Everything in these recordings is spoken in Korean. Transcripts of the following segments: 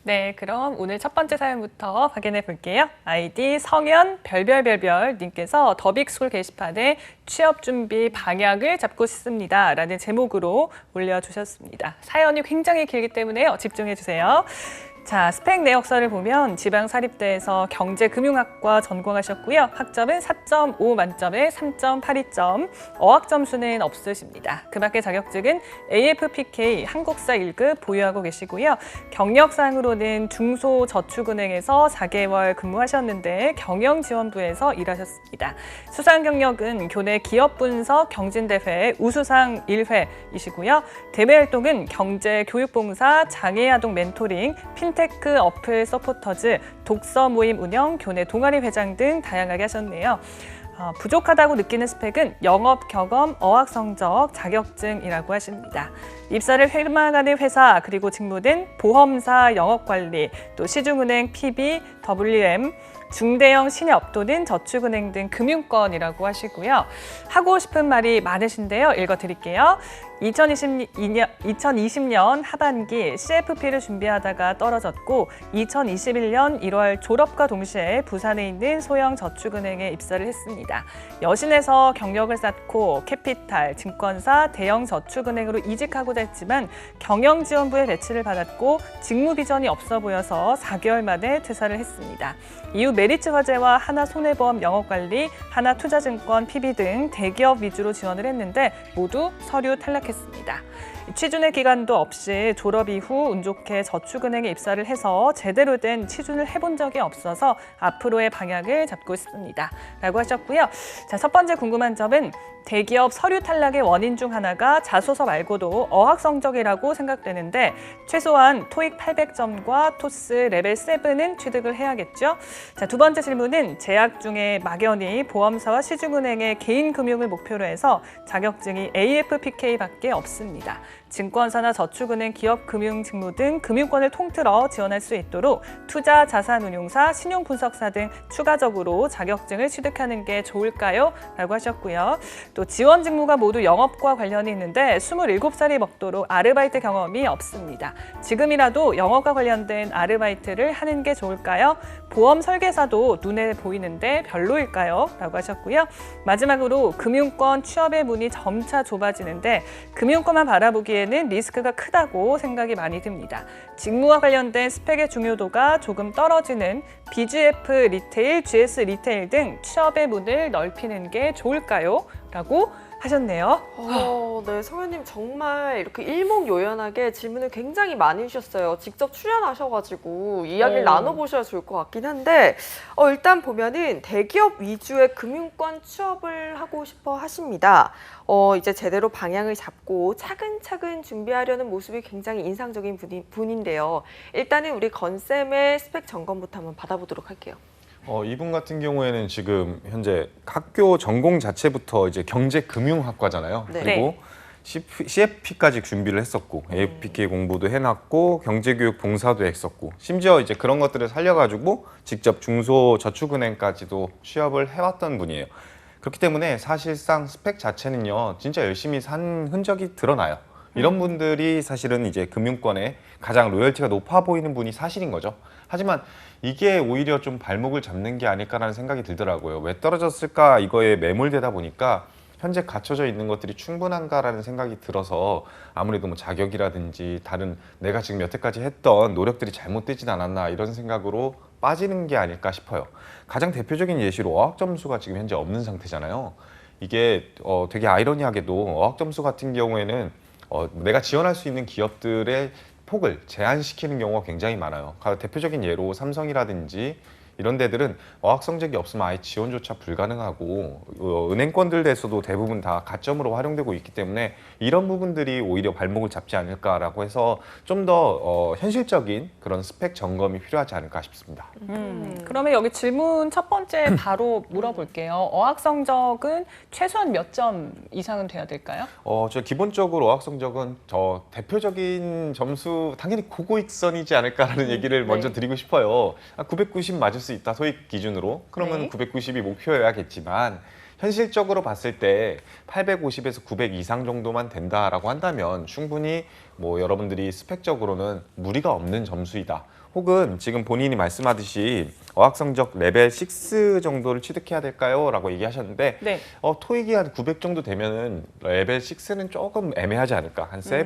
네, 그럼 오늘 첫 번째 사연부터 확인해 볼게요. 아이디 성현 별별별별 님께서 더빅스쿨 게시판에 취업 준비 방향을 잡고 싶습니다 라는 제목으로 올려주셨습니다. 사연이 굉장히 길기 때문에 집중해 주세요. 자, 스펙 내역서를 보면 지방사립대에서 경제금융학과 전공하셨고요. 학점은 4.5 만점에 3.82점, 어학 점수는 없으십니다. 그 밖에 자격증은 AFPK 한국사 1급 보유하고 계시고요. 경력상으로는 중소저축은행에서 4개월 근무하셨는데 경영지원부에서 일하셨습니다. 수상 경력은 교내 기업분석 경진대회 우수상 1회이시고요. 대외 활동은 경제교육봉사, 장애아동 멘토링, 핀테크 어플 서포터즈, 독서 모임 운영, 교내 동아리 회장 등 다양하게 하셨네요. 부족하다고 느끼는 스펙은 영업 경험, 어학 성적, 자격증이라고 하십니다. 입사를 희망하는 회사, 그리고 직무는 보험사 영업관리, 또 시중은행 PB, WM, 중대형 신협 또는 저축은행 등 금융권이라고 하시고요. 하고 싶은 말이 많으신데요. 읽어드릴게요. 2020년 하반기 CFP를 준비하다가 떨어졌고 2021년 1월 졸업과 동시에 부산에 있는 소형 저축은행에 입사를 했습니다. 여신에서 경력을 쌓고 캐피탈, 증권사, 대형 저축은행으로 이직하고자 했지만 경영지원부의 배치를 받았고 직무 비전이 없어 보여서 4개월 만에 퇴사를 했습니다. 이후 메리츠 화재와 하나손해보험 영업관리, 하나투자증권 PB 등 대기업 위주로 지원을 했는데 모두 서류 탈락했습니다. 취준의 기간도 없이 졸업 이후 운 좋게 저축은행에 입사를 해서 제대로 된 취준을 해본 적이 없어서 앞으로의 방향을 잡고 있습니다. 라고 하셨고요. 자, 첫 번째 궁금한 점은 대기업 서류 탈락의 원인 중 하나가 자소서 말고도 어학 성적이라고 생각되는데 최소한 토익 800점과 토스 레벨 7은 취득을 해야겠죠. 자, 두 번째 질문은 재학 중에 막연히 보험사와 시중은행의 개인 금융을 목표로 해서 자격증이 AFPK밖에 없습니다. 증권사나 저축은행, 기업금융 직무 등 금융권을 통틀어 지원할 수 있도록 투자, 자산운용사, 신용분석사 등 추가적으로 자격증을 취득하는 게 좋을까요? 라고 하셨고요. 또 지원 직무가 모두 영업과 관련이 있는데 27살이 먹도록 아르바이트 경험이 없습니다. 지금이라도 영업과 관련된 아르바이트를 하는 게 좋을까요? 보험 설계사도 눈에 보이는데 별로일까요? 라고 하셨고요. 마지막으로 금융권 취업의 문이 점차 좁아지는데 금융권만 바라보기에는 리스크가 크다고 생각이 많이 듭니다. 직무와 관련된 스펙의 중요도가 조금 떨어지는 BGF 리테일, GS 리테일 등 취업의 문을 넓히는 게 좋을까요? 라고 하셨네요. 네, 성현님 정말 이렇게 일목요연하게 질문을 굉장히 많이 주셨어요. 직접 출연하셔가지고 이야기를 나눠보셔야 좋을 것 같긴 한데 일단 보면은 대기업 위주의 금융권 취업을 하고 싶어 하십니다. 이제 제대로 방향을 잡고 차근차근 준비하려는 모습이 굉장히 인상적인 분인데요. 일단은 우리 건쌤의 스펙 점검부터 한번 받아보도록 할게요. 이분 같은 경우에는 지금 현재 학교 전공 자체부터 이제 경제금융학과잖아요. 네. 그리고 CFP까지 준비를 했었고 AFPK 공부도 해놨고 경제교육 봉사도 했었고 심지어 이제 그런 것들을 살려가지고 직접 중소저축은행까지도 취업을 해왔던 분이에요. 그렇기 때문에 사실상 스펙 자체는요 진짜 열심히 산 흔적이 드러나요. 이런 분들이 사실은 이제 금융권에 가장 로열티가 높아 보이는 분이 사실인 거죠. 하지만 이게 오히려 좀 발목을 잡는 게 아닐까라는 생각이 들더라고요. 왜 떨어졌을까 이거에 매몰되다 보니까 현재 갖춰져 있는 것들이 충분한가라는 생각이 들어서 아무래도 뭐 자격이라든지 다른 내가 지금 여태까지 했던 노력들이 잘못되진 않았나 이런 생각으로 빠지는 게 아닐까 싶어요. 가장 대표적인 예시로 어학 점수가 지금 현재 없는 상태잖아요. 이게 되게 아이러니하게도 어학 점수 같은 경우에는 내가 지원할 수 있는 기업들의 폭을 제한시키는 경우가 굉장히 많아요. 대표적인 예로 삼성이라든지 이런 데들은 어학 성적이 없으면 아예 지원조차 불가능하고 은행권들에서도 대부분 다 가점으로 활용되고 있기 때문에 이런 부분들이 오히려 발목을 잡지 않을까라고 해서 좀 더 현실적인 그런 스펙 점검이 필요하지 않을까 싶습니다. 그러면 여기 질문 첫 번째 바로 물어볼게요. 어학 성적은 최소한 몇 점 이상은 돼야 될까요? 저 기본적으로 어학 성적은 대표적인 점수 당연히 고고익선이지 않을까라는 얘기를 먼저 드리고 싶어요. 990 맞을 수 있다 토익 기준으로 그러면 990이 목표여야겠지만 현실적으로 봤을 때 850에서 900 이상 정도만 된다라고 한다면 충분히 뭐 여러분들이 스펙적으로는 무리가 없는 점수이다. 혹은 지금 본인이 말씀하듯이 어학 성적 레벨 6 정도를 취득해야 될까요? 라고 얘기하셨는데 네. 토익이 한 900 정도 되면은 레벨 6는 조금 애매하지 않을까? 한 7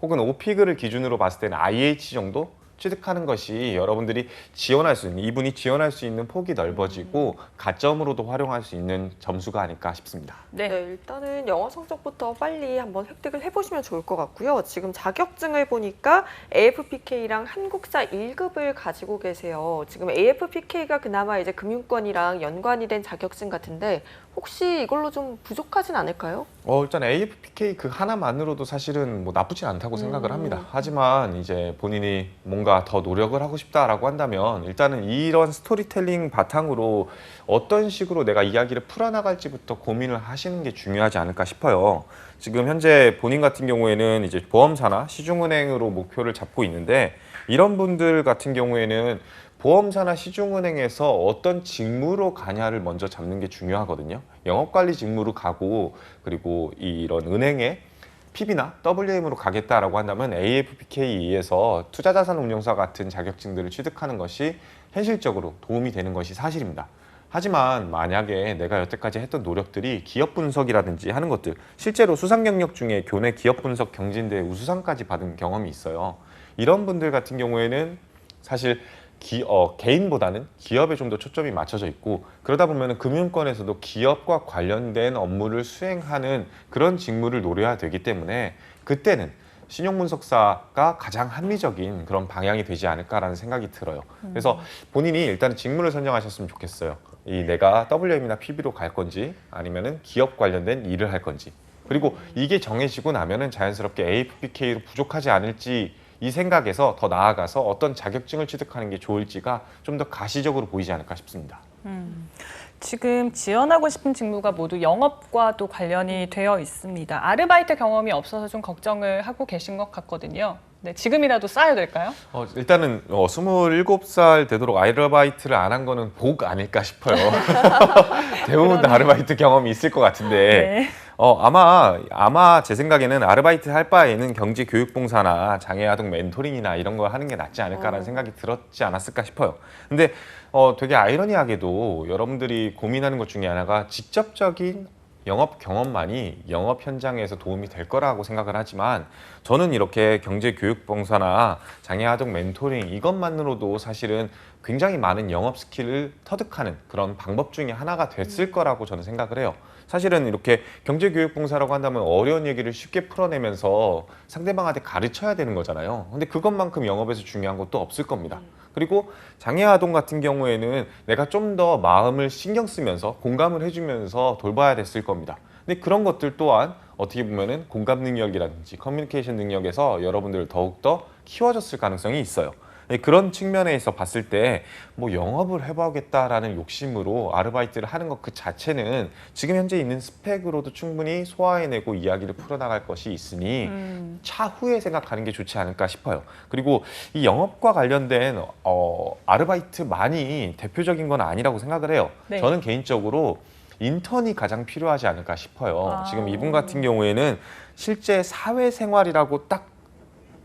혹은 오피그를 기준으로 봤을 때는 IH 정도 취득하는 것이 여러분들이 지원할 수 있는, 이분이 지원할 수 있는 폭이 넓어지고 가점으로도 활용할 수 있는 점수가 아닐까 싶습니다. 네. 네, 일단은 영어 성적부터 빨리 한번 획득을 해보시면 좋을 것 같고요. 지금 자격증을 보니까 AFPK랑 한국사 1급을 가지고 계세요. 지금 AFPK가 그나마 이제 금융권이랑 연관이 된 자격증 같은데 혹시 이걸로 좀 부족하진 않을까요? 일단 AFPK 그 하나만으로도 사실은 뭐 나쁘진 않다고 생각을 합니다. 하지만 이제 본인이 뭔가 더 노력을 하고 싶다라고 한다면 일단은 이런 스토리텔링 바탕으로 어떤 식으로 내가 이야기를 풀어나갈지부터 고민을 하시는 게 중요하지 않을까 싶어요. 지금 현재 본인 같은 경우에는 이제 보험사나 시중은행으로 목표를 잡고 있는데 이런 분들 같은 경우에는 보험사나 시중은행에서 어떤 직무로 가냐를 먼저 잡는 게 중요하거든요. 영업관리 직무로 가고 그리고 이런 은행에 PB나 WM으로 가겠다라고 한다면 AFPK에서 투자자산운용사 같은 자격증들을 취득하는 것이 현실적으로 도움이 되는 것이 사실입니다. 하지만 만약에 내가 여태까지 했던 노력들이 기업 분석이라든지 하는 것들, 실제로 수상 경력 중에 교내 기업 분석 경진대회 우수상까지 받은 경험이 있어요. 이런 분들 같은 경우에는 사실 개인보다는 기업에 좀 더 초점이 맞춰져 있고 그러다 보면 금융권에서도 기업과 관련된 업무를 수행하는 그런 직무를 노려야 되기 때문에 그때는 신용분석사가 가장 합리적인 그런 방향이 되지 않을까라는 생각이 들어요. 그래서 본인이 일단은 직무를 선정하셨으면 좋겠어요. 내가 WM이나 PB로 갈 건지 아니면은 기업 관련된 일을 할 건지 그리고 이게 정해지고 나면은 자연스럽게 AFPK로 부족하지 않을지 이 생각에서 더 나아가서 어떤 자격증을 취득하는 게 좋을지가 좀 더 가시적으로 보이지 않을까 싶습니다. 지금 지원하고 싶은 직무가 모두 영업과도 관련이 되어 있습니다. 아르바이트 경험이 없어서 좀 걱정을 하고 계신 것 같거든요. 네, 지금이라도 쌓아야 될까요? 일단은 27살 되도록 아르바이트를 안 한 거는 복 아닐까 싶어요. 대부분 다 아르바이트 경험이 있을 것 같은데 네. 아마 제 생각에는 아르바이트 할 바에는 경제교육봉사나 장애아동 멘토링이나 이런 거 하는 게 낫지 않을까라는 생각이 들었지 않았을까 싶어요. 근데 되게 아이러니하게도 여러분들이 고민하는 것 중에 하나가 직접적인 영업 경험만이 영업 현장에서 도움이 될 거라고 생각을 하지만 저는 이렇게 경제교육봉사나 장애아동 멘토링 이것만으로도 사실은 굉장히 많은 영업 스킬을 터득하는 그런 방법 중에 하나가 됐을 거라고 저는 생각을 해요. 사실은 이렇게 경제교육봉사라고 한다면 어려운 얘기를 쉽게 풀어내면서 상대방한테 가르쳐야 되는 거잖아요. 근데 그것만큼 영업에서 중요한 것도 없을 겁니다. 그리고 장애아동 같은 경우에는 내가 좀 더 마음을 신경 쓰면서 공감을 해주면서 돌봐야 됐을 겁니다. 근데 그런 것들 또한 어떻게 보면은 공감 능력이라든지 커뮤니케이션 능력에서 여러분들 더욱더 키워졌을 가능성이 있어요. 그런 측면에서 봤을 때 뭐 영업을 해보겠다라는 욕심으로 아르바이트를 하는 것 그 자체는 지금 현재 있는 스펙으로도 충분히 소화해내고 이야기를 풀어나갈 것이 있으니 차후에 생각하는 게 좋지 않을까 싶어요. 그리고 이 영업과 관련된 아르바이트만이 대표적인 건 아니라고 생각을 해요. 네. 저는 개인적으로 인턴이 가장 필요하지 않을까 싶어요. 지금 이분 같은 경우에는 실제 사회생활이라고 딱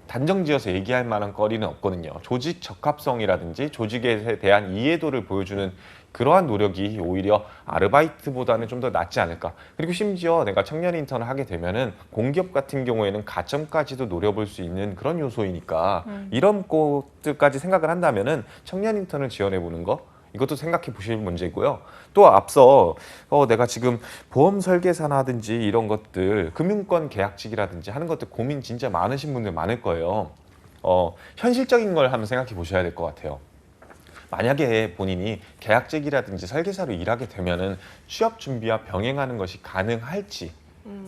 단정지어서 얘기할 만한 거리는 없거든요. 조직 적합성이라든지 조직에 대한 이해도를 보여주는 그러한 노력이 오히려 아르바이트보다는 좀 더 낫지 않을까. 그리고 심지어 내가 청년 인턴을 하게 되면은 공기업 같은 경우에는 가점까지도 노려볼 수 있는 그런 요소이니까 이런 것들까지 생각을 한다면은 청년 인턴을 지원해 보는 거 이것도 생각해 보실 문제고요. 또 앞서 내가 지금 보험 설계사라든지 이런 것들 금융권 계약직이라든지 하는 것들 고민 진짜 많으신 분들 많을 거예요. 현실적인 걸 한번 생각해 보셔야 될 것 같아요. 만약에 본인이 계약직이라든지 설계사로 일하게 되면은 취업 준비와 병행하는 것이 가능할지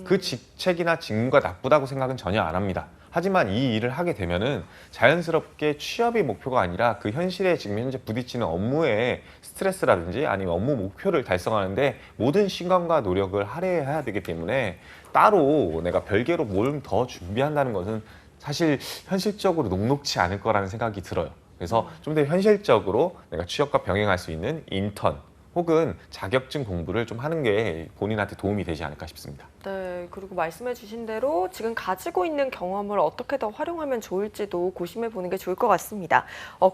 그 직책이나 직무가 나쁘다고 생각은 전혀 안 합니다. 하지만 이 일을 하게 되면은 자연스럽게 취업이 목표가 아니라 그 현실에 지금 현재 부딪히는 업무의 스트레스라든지 아니면 업무 목표를 달성하는데 모든 시간과 노력을 할애해야 되기 때문에 따로 내가 별개로 뭘 더 준비한다는 것은 사실 현실적으로 녹록치 않을 거라는 생각이 들어요. 그래서 좀 더 현실적으로 내가 취업과 병행할 수 있는 인턴 혹은 자격증 공부를 좀 하는 게 본인한테 도움이 되지 않을까 싶습니다. 네, 그리고 말씀해 주신 대로 지금 가지고 있는 경험을 어떻게 더 활용하면 좋을지도 고심해 보는 게 좋을 것 같습니다.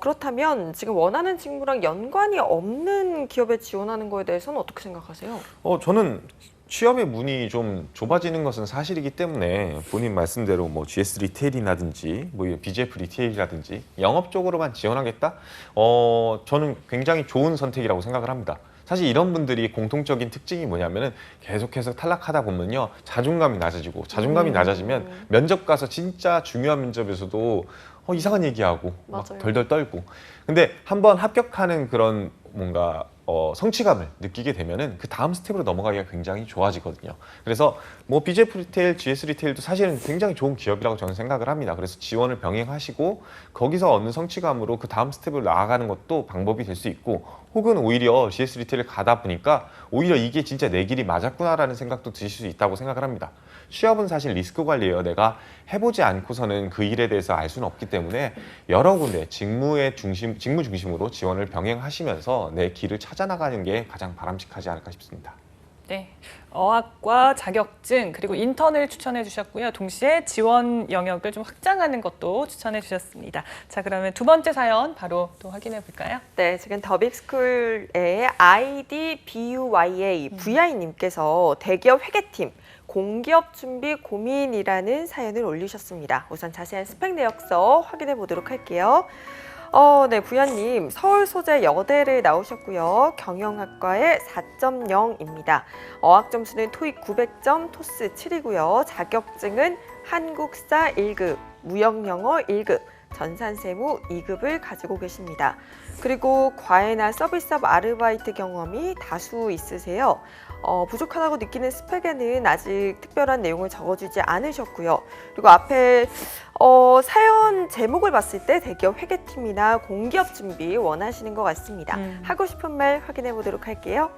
그렇다면 지금 원하는 직무랑 연관이 없는 기업에 지원하는 거에 대해서는 어떻게 생각하세요? 저는 취업의 문이 좀 좁아지는 것은 사실이기 때문에 본인 말씀대로 뭐 GS 리테일이라든지 뭐 BGF 리테일이라든지 영업 쪽으로만 지원하겠다? 저는 굉장히 좋은 선택이라고 생각을 합니다. 사실 이런 분들이 공통적인 특징이 뭐냐면은 계속해서 탈락하다 보면요, 자존감이 낮아지면 면접 가서 진짜 중요한 면접에서도 이상한 얘기하고 막 맞아요. 덜덜 떨고. 근데 한번 합격하는 그런 뭔가 성취감을 느끼게 되면은 그 다음 스텝으로 넘어가기가 굉장히 좋아지거든요. 그래서 뭐 BJF 리테일, GS 리테일도 사실은 굉장히 좋은 기업이라고 저는 생각을 합니다. 그래서 지원을 병행하시고 거기서 얻는 성취감으로 그 다음 스텝으로 나아가는 것도 방법이 될 수 있고, 혹은 오히려 GS 리테일을 가다 보니까 오히려 이게 진짜 내 길이 맞았구나라는 생각도 드실 수 있다고 생각을 합니다. 취업은 사실 리스크 관리예요. 내가 해보지 않고서는 그 일에 대해서 알 수는 없기 때문에 여러 군데 직무 중심으로 지원을 병행하시면서 내 길을 찾아나가는 게 가장 바람직하지 않을까 싶습니다. 네, 어학과 자격증 그리고 인턴을 추천해 주셨고요. 동시에 지원 영역을 좀 확장하는 것도 추천해 주셨습니다. 자, 그러면 두 번째 사연 바로 또 확인해 볼까요? 네, 지금 더빅스쿨의 IDBUYA VI님께서 대기업 회계팀 공기업 준비 고민이라는 사연을 올리셨습니다. 우선 자세한 스펙 내역서 확인해 보도록 할게요. 네, 부야님 서울 소재 여대를 나오셨고요. 경영학과의 4.0입니다. 어학 점수는 토익 900점, 토스 7이고요. 자격증은 한국사 1급, 무역영어 1급, 전산세무 2급을 가지고 계십니다. 그리고 과외나 서비스업 아르바이트 경험이 다수 있으세요. 부족하다고 느끼는 스펙에는 아직 특별한 내용을 적어주지 않으셨고요. 그리고 앞에 사연 제목을 봤을 때 대기업 회계팀이나 공기업 준비 원하시는 것 같습니다. 하고 싶은 말 확인해 보도록 할게요.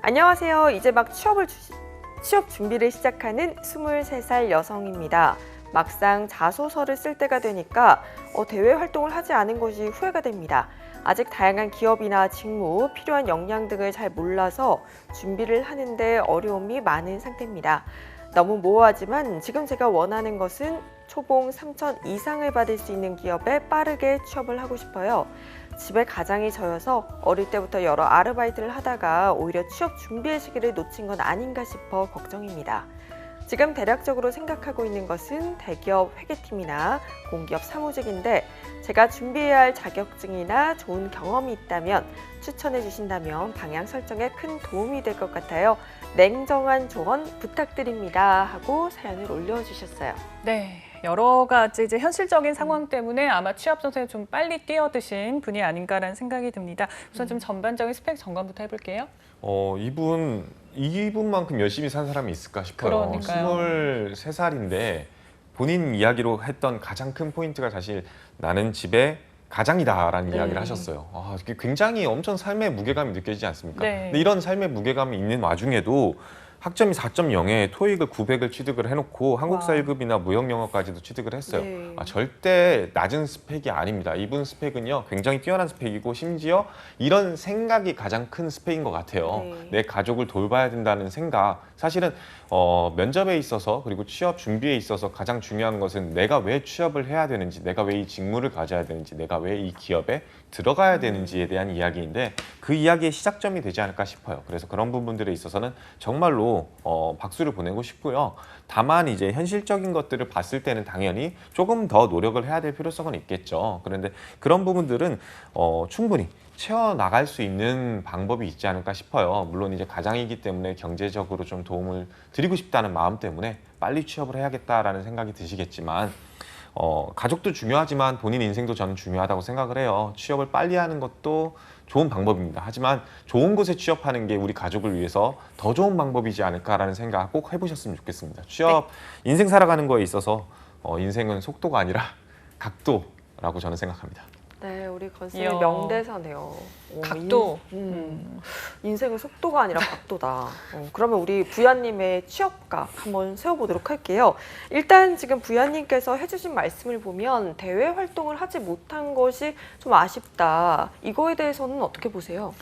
안녕하세요. 이제 막 취업 준비를 시작하는 23살 여성입니다. 막상 자소서를 쓸 때가 되니까 대외 활동을 하지 않은 것이 후회가 됩니다. 아직 다양한 기업이나 직무, 필요한 역량 등을 잘 몰라서 준비를 하는데 어려움이 많은 상태입니다. 너무 모호하지만 지금 제가 원하는 것은 초봉 3천 이상을 받을 수 있는 기업에 빠르게 취업을 하고 싶어요. 집에 가장이 저여서 어릴 때부터 여러 아르바이트를 하다가 오히려 취업 준비의 시기를 놓친 건 아닌가 싶어 걱정입니다. 지금 대략적으로 생각하고 있는 것은 대기업 회계팀이나 공기업 사무직인데 제가 준비해야 할 자격증이나 좋은 경험이 있다면 추천해 주신다면 방향 설정에 큰 도움이 될 것 같아요. 냉정한 조언 부탁드립니다 하고 사연을 올려주셨어요. 네, 여러 가지 이제 현실적인 상황 때문에 아마 취업 전선에 좀 빨리 뛰어드신 분이 아닌가라는 생각이 듭니다. 우선 좀 전반적인 스펙 점검부터 해볼게요. 이분만큼 열심히 산 사람이 있을까 싶어요. 그러니까요. 23살인데 본인 이야기로 했던 가장 큰 포인트가 사실 나는 집에 가장이다라는 네. 이야기를 하셨어요. 이게 굉장히 엄청 삶의 무게감이 느껴지지 않습니까? 네. 근데 이런 삶의 무게감이 있는 와중에도 학점이 4.0에 토익을 900을 취득을 해놓고 한국사 와. 1급이나 무역영어까지도 취득을 했어요. 네. 절대 낮은 스펙이 아닙니다. 이분 스펙은요 굉장히 뛰어난 스펙이고 심지어 이런 생각이 가장 큰 스펙인 것 같아요. 네. 내 가족을 돌봐야 된다는 생각. 사실은 면접에 있어서 그리고 취업 준비에 있어서 가장 중요한 것은 내가 왜 취업을 해야 되는지, 내가 왜 이 직무를 가져야 되는지, 내가 왜 이 기업에 들어가야 되는지에 대한 이야기인데 그 이야기의 시작점이 되지 않을까 싶어요. 그래서 그런 부분들에 있어서는 정말로 박수를 보내고 싶고요. 다만 이제 현실적인 것들을 봤을 때는 당연히 조금 더 노력을 해야 될 필요성은 있겠죠. 그런데 그런 부분들은 충분히 채워나갈 수 있는 방법이 있지 않을까 싶어요. 물론 이제 가장이기 때문에 경제적으로 좀 도움을 드리고 싶다는 마음 때문에 빨리 취업을 해야겠다라는 생각이 드시겠지만 가족도 중요하지만 본인 인생도 저는 중요하다고 생각을 해요. 취업을 빨리 하는 것도 좋은 방법입니다. 하지만 좋은 곳에 취업하는 게 우리 가족을 위해서 더 좋은 방법이지 않을까라는 생각 꼭 해보셨으면 좋겠습니다. 취업, 인생 살아가는 거에 있어서 인생은 속도가 아니라 각도라고 저는 생각합니다. 네, 우리 건쌤의 이야. 명대사네요. 오, 각도. 인생은 속도가 아니라 각도다. 그러면 우리 부야님의 취업각 한번 세워보도록 할게요. 일단 지금 부야님께서 해주신 말씀을 보면 대외 활동을 하지 못한 것이 좀 아쉽다. 이거에 대해서는 어떻게 보세요?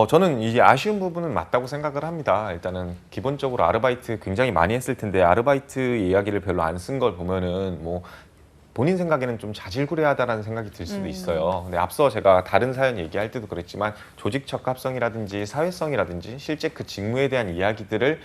저는 이 아쉬운 부분은 맞다고 생각을 합니다. 일단은 기본적으로 아르바이트 굉장히 많이 했을 텐데 아르바이트 이야기를 별로 안 쓴 걸 보면은 뭐 본인 생각에는 좀 자질구레하다라는 생각이 들 수도 있어요. 근데 앞서 제가 다른 사연 얘기할 때도 그랬지만 조직 적합성이라든지 사회성이라든지 실제 그 직무에 대한 이야기들을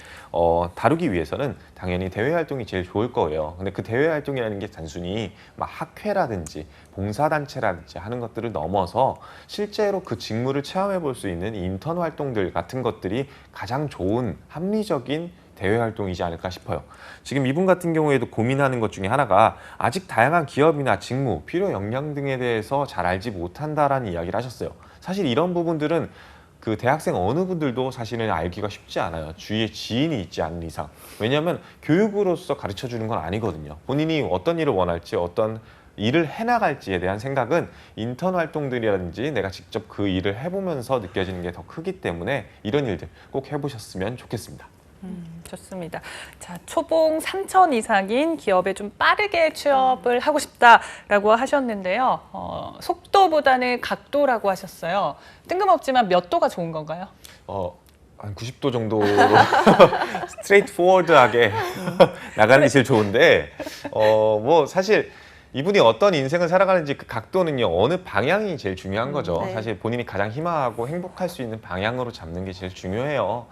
다루기 위해서는 당연히 대외 활동이 제일 좋을 거예요. 근데 그 대외 활동이라는 게 단순히 막 학회라든지 봉사단체라든지 하는 것들을 넘어서 실제로 그 직무를 체험해 볼 수 있는 인턴 활동들 같은 것들이 가장 좋은 합리적인 대외 활동이지 않을까 싶어요. 지금 이분 같은 경우에도 고민하는 것 중에 하나가 아직 다양한 기업이나 직무, 필요 역량 등에 대해서 잘 알지 못한다라는 이야기를 하셨어요. 사실 이런 부분들은 그 대학생 어느 분들도 사실은 알기가 쉽지 않아요. 주위에 지인이 있지 않는 이상. 왜냐하면 교육으로서 가르쳐 주는 건 아니거든요. 본인이 어떤 일을 원할지 어떤 일을 해나갈지에 대한 생각은 인턴 활동들이라든지 내가 직접 그 일을 해보면서 느껴지는 게 더 크기 때문에 이런 일들 꼭 해보셨으면 좋겠습니다. 좋습니다. 자, 초봉 3천 이상인 기업에 좀 빠르게 취업을 하고 싶다라고 하셨는데요. 속도보다는 각도라고 하셨어요. 뜬금없지만 몇 도가 좋은 건가요? 한 90도 정도로 스트레이트 포워드하게 나가는 게 제일 좋은데 뭐 사실 이분이 어떤 인생을 살아가는지 그 각도는요 어느 방향이 제일 중요한 거죠. 네. 사실 본인이 가장 희망하고 행복할 수 있는 방향으로 잡는 게 제일 중요해요.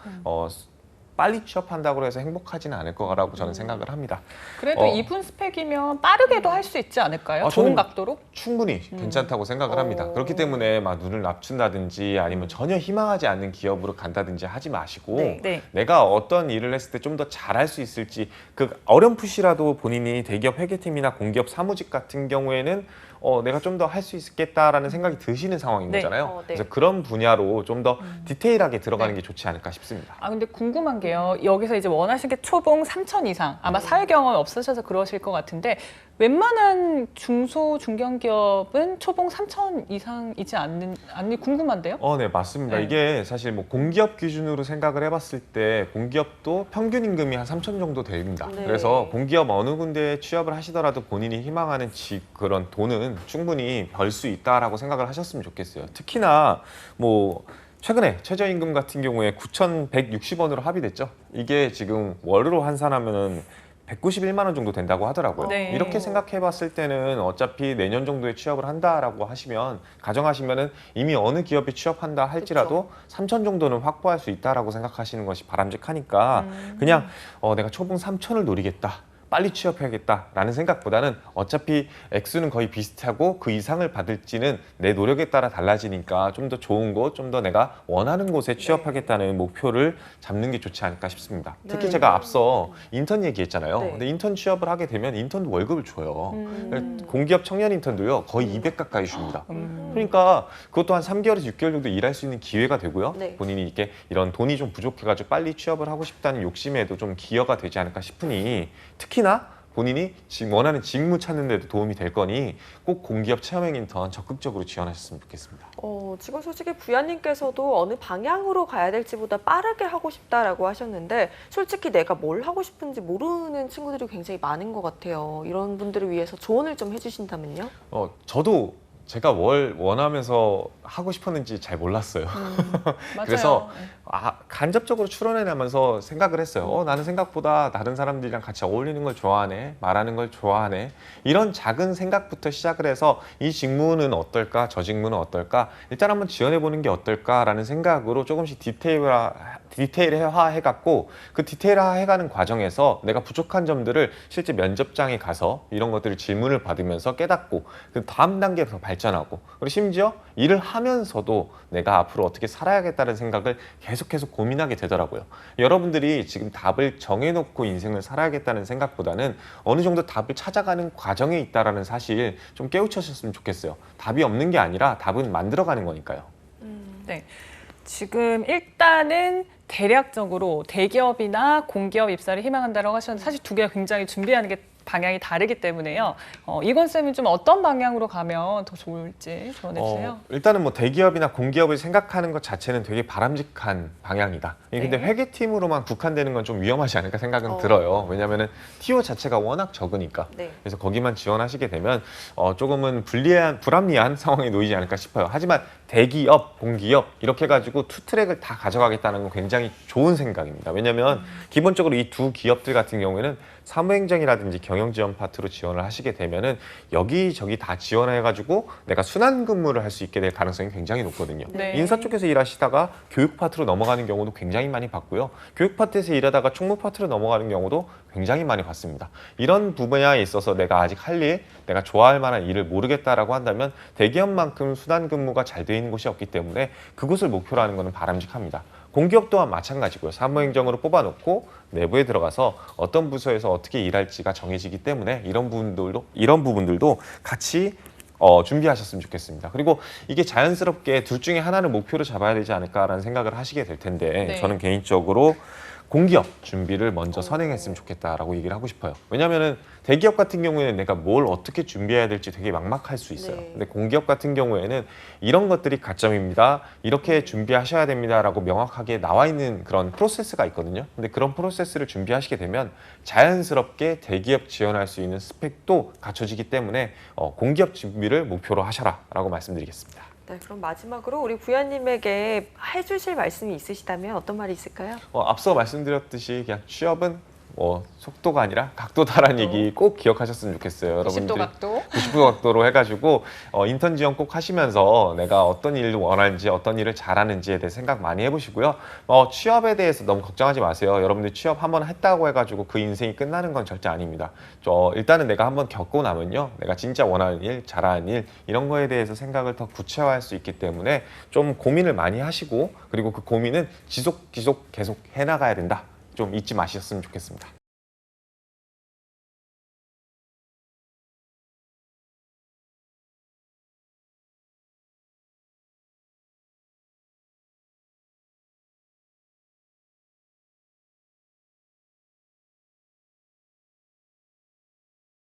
빨리 취업한다고 해서 행복하지는 않을 거라고 저는 생각을 합니다. 그래도 이분 스펙이면 빠르게도 할 수 있지 않을까요? 좋은 저는 각도로? 충분히 괜찮다고 생각을 합니다. 그렇기 때문에 막 눈을 낮춘다든지 아니면 전혀 희망하지 않는 기업으로 간다든지 하지 마시고 네. 내가 어떤 일을 했을 때 좀 더 잘할 수 있을지 그 어렴풋이라도 본인이 대기업 회계팀이나 공기업 사무직 같은 경우에는 내가 좀 더 할 수 있겠다라는 생각이 드시는 상황인 네. 거잖아요. 네. 그래서 그런 분야로 좀 더 디테일하게 들어가는 게 좋지 않을까 싶습니다. 아, 근데 궁금한 게요. 여기서 이제 원하신 게 초봉 3천 이상. 아마 사회 경험이 없으셔서 그러실 것 같은데 웬만한 중소 중견기업은 초봉 3천 이상이지 않니 궁금한데요? 네, 맞습니다. 네. 이게 사실 뭐 공기업 기준으로 생각을 해봤을 때 공기업도 평균 임금이 한 3천 정도 됩니다. 네. 그래서 공기업 어느 군데에 취업을 하시더라도 본인이 희망하는 그런 돈은 충분히 벌 수 있다라고 생각을 하셨으면 좋겠어요. 특히나 뭐 최근에 최저임금 같은 경우에 9,160원으로 합의됐죠. 이게 지금 월로 환산하면은 191만 원 정도 된다고 하더라고요. 네. 이렇게 생각해 봤을 때는 어차피 내년 정도에 취업을 한다라고 하시면 가정하시면은 이미 어느 기업에 취업한다 할지라도 3천 정도는 확보할 수 있다라고 생각하시는 것이 바람직하니까 그냥 내가 초봉 3천을 노리겠다. 빨리 취업해야겠다라는 생각보다는 어차피 액수는 거의 비슷하고 그 이상을 받을지는 내 노력에 따라 달라지니까 좀 더 좋은 곳, 좀 더 내가 원하는 곳에 취업하겠다는 목표를 잡는 게 좋지 않을까 싶습니다. 특히 네. 제가 앞서 인턴 얘기했잖아요. 네. 근데 인턴 취업을 하게 되면 인턴도 월급을 줘요. 음. 공기업 청년 인턴도요 거의 200 가까이 줍니다. 그러니까 그것도 한 3개월에서 6개월 정도 일할 수 있는 기회가 되고요. 네. 본인이 이렇게 이런 돈이 좀 부족해가지고 빨리 취업을 하고 싶다는 욕심에도 좀 기여가 되지 않을까 싶으니 특히나 본인이 지금 원하는 직무 찾는 데도 도움이 될 거니 꼭 공기업 체험형 인턴 적극적으로 지원하셨으면 좋겠습니다. 지금 솔직히 부야님께서도 어느 방향으로 가야 될지보다 빠르게 하고 싶다라고 하셨는데 솔직히 내가 뭘 하고 싶은지 모르는 친구들이 굉장히 많은 것 같아요. 이런 분들을 위해서 조언을 좀 해주신다면요? 저도 제가 뭘 원하면서 하고 싶었는지 잘 몰랐어요. 맞아요. 그래서 간접적으로 추론해내면서 생각을 했어요. 나는 생각보다 다른 사람들이랑 같이 어울리는 걸 좋아하네, 말하는 걸 좋아하네. 이런 작은 생각부터 시작을 해서 이 직무는 어떨까, 저 직무는 어떨까, 일단 한번 지원해보는 게 어떨까라는 생각으로 조금씩 디테일화해갖고 그 디테일화해가는 과정에서 내가 부족한 점들을 실제 면접장에 가서 이런 것들을 질문을 받으면서 깨닫고 그 다음 단계로 더 발전하고 그리고 심지어 일을 하면서도 내가 앞으로 어떻게 살아야겠다는 생각을 계속 고민하게 되더라고요. 여러분들이 지금 답을 정해놓고 인생을 살아야겠다는 생각보다는 어느 정도 답을 찾아가는 과정에 있다는 사실 좀 깨우쳐셨으면 좋겠어요. 답이 없는 게 아니라 답은 만들어가는 거니까요. 네. 지금 일단은 대략적으로 대기업이나 공기업 입사를 희망한다고 하셨는데 사실 두 개가 굉장히 준비하는 게 방향이 다르기 때문에요. 이건 쌤은 좀 어떤 방향으로 가면 더 좋을지 조언해 주세요. 일단은 뭐 대기업이나 공기업을 생각하는 것 자체는 되게 바람직한 방향이다. 근데 네. 회계팀으로만 국한되는 건 좀 위험하지 않을까 생각은 들어요. 왜냐하면 TO 자체가 워낙 적으니까. 네. 그래서 거기만 지원하시게 되면 조금은 불합리한 상황에 놓이지 않을까 싶어요. 하지만 대기업, 공기업 이렇게 해가지고 투 트랙을 다 가져가겠다는 건 굉장히 좋은 생각입니다. 왜냐하면 기본적으로 이 두 기업들 같은 경우에는 사무행정이라든지 경영지원 파트로 지원을 하시게 되면은 여기저기 다 지원해가지고 내가 순환근무를 할 수 있게 될 가능성이 굉장히 높거든요. 네. 인사 쪽에서 일하시다가 교육 파트로 넘어가는 경우도 굉장히 많이 봤고요. 교육 파트에서 일하다가 총무 파트로 넘어가는 경우도 굉장히 많이 봤습니다. 이런 분야에 있어서 내가 아직 할 일, 내가 좋아할 만한 일을 모르겠다라고 한다면 대기업만큼 순환근무가 잘 되어 있는 곳이 없기 때문에 그곳을 목표로 하는 것은 바람직합니다. 공기업 또한 마찬가지고요. 사무행정으로 뽑아놓고 내부에 들어가서 어떤 부서에서 어떻게 일할지가 정해지기 때문에 이런 부분들도 같이 준비하셨으면 좋겠습니다. 그리고 이게 자연스럽게 둘 중에 하나를 목표로 잡아야 되지 않을까라는 생각을 하시게 될 텐데 네. 저는 개인적으로 공기업 준비를 먼저 선행했으면 좋겠다라고 얘기를 하고 싶어요. 왜냐하면은 대기업 같은 경우에는 내가 뭘 어떻게 준비해야 될지 되게 막막할 수 있어요. 네. 근데 공기업 같은 경우에는 이런 것들이 가점입니다. 이렇게 준비하셔야 됩니다라고 명확하게 나와 있는 그런 프로세스가 있거든요. 근데 그런 프로세스를 준비하시게 되면 자연스럽게 대기업 지원할 수 있는 스펙도 갖춰지기 때문에 공기업 준비를 목표로 하셔라라고 말씀드리겠습니다. 네, 그럼 마지막으로 우리 부장님에게 해주실 말씀이 있으시다면 어떤 말이 있을까요? 앞서 말씀드렸듯이 그냥 취업은 속도가 아니라 각도다라는 얘기 꼭 기억하셨으면 좋겠어요. 90도 각도. 90도 각도로 해가지고 인턴 지원 꼭 하시면서 내가 어떤 일을 원하는지 어떤 일을 잘하는지에 대해 생각 많이 해보시고요. 취업에 대해서 너무 걱정하지 마세요. 여러분들 취업 한번 했다고 해가지고 그 인생이 끝나는 건 절대 아닙니다. 일단은 내가 한번 겪고 나면요. 내가 진짜 원하는 일, 잘하는 일 이런 거에 대해서 생각을 더 구체화할 수 있기 때문에 좀 고민을 많이 하시고 그리고 그 고민은 계속 해나가야 된다. 좀 잊지 마셨으면 좋겠습니다.